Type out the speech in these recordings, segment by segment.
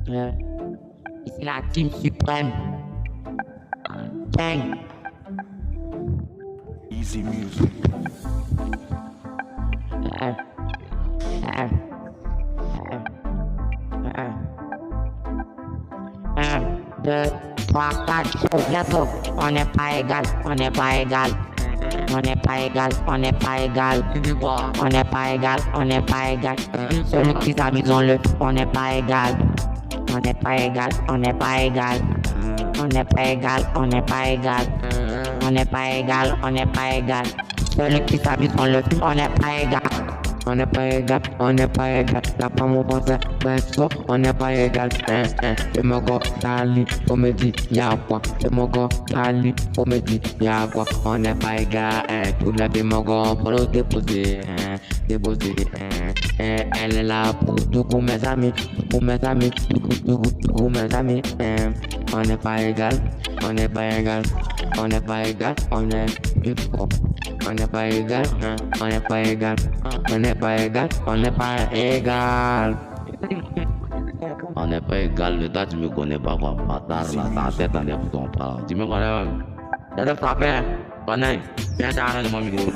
C'est la team suprême. Gang. Easy music. 2, 3, 4, bientôt. On n'est pas égal, on n'est pas égal. On n'est pas égal, on n'est pas égal. On n'est pas égal, on n'est pas égal. Celui qui s'amuse, on n'est pas égal. On n'est pas égal, on n'est pas égal. On n'est pas égal, on n'est pas égal. On n'est pas égal, on n'est pas égal. Celui qui s'amuse, on n'est pas égal. On n'est pas égal, on n'est pas égal. La femme au français, on n'est pas égal. C'est mon gars, Dali, on me dit, y'a quoi? C'est mon gars, Dali, on me dit, y'a quoi? On n'est pas égal. Tout le monde, mon gars, pour nous déposer. Déposer. Elle est là pour tous mes amis. Pour mes amis. Pour mes amis. On n'est pas égal. On n'est pas égal. On n'est pas égal. On est plus fort. On n'est pas égal, on n'est pas égal, on n'est pas égal, on n'est pas égal. On n'est pas égal, le tas tu me connais pas quoi, bâtard là, ta tête en est pour ton parent. Tu me connais, t'as de frapper, connais, viens t'arrêter de mon micro.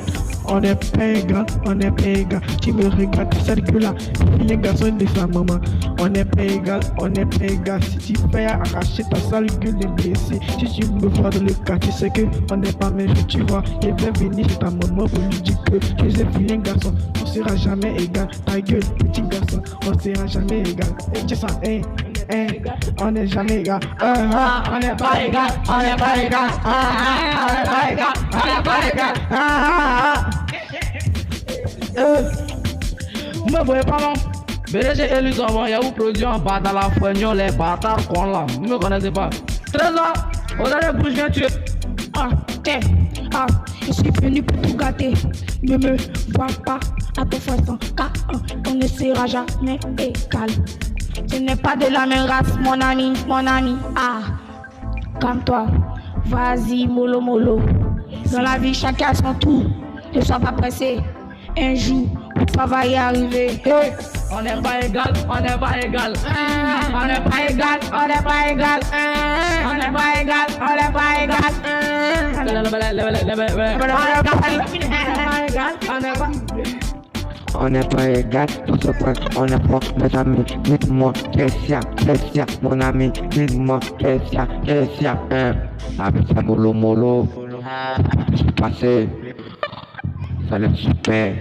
On n'est pas égal, on n'est pas égal. Tu me regardes, circule là. Les garçons de sa maman. On n'est pas égal, on n'est pas égal. Si tu fais arracher ta sale gueule de blessé, si tu me vois dans le cas, tu sais que on n'est pas même, tu vois. Je vais venir chez ta maman pour lui dire que je sais plus un garçon, on sera jamais égal. Ta gueule, petit garçon, on sera jamais égal. Et tu sens, on n'est jamais égal. On n'est pas égal, on n'est pas égal. On n'est pas égal, on n'est pas égal. Me voyez pas non? BDG élu avant, il y a eu produit en bas dans la foignon, les bâtards qu'on là. Vous me connaissez pas? 13 ans, vous allez bouger bien tuer. Je suis venu pour tout gâter. Ne me vois pas à ton façon, car on ne sera jamais égal. Ce n'est pas de la même race, mon ami, mon ami. Calme-toi, vas-y, mollo mollo. Dans la vie, chacun a son tour. Ne sois pas pressé. Un jour, ça va y arriver. Hey, on n'est pas égal, on n'est pas égal. On n'est pas égal, on n'est pas égal. On n'est pas égal, on n'est pas égal. On n'est pas égal, tout se passe, on est fort, mes amis, dites-moi, qu'est-ce mon ami, dites-moi, qu'est-ce avec ça, mollo, passé, ça l'est super.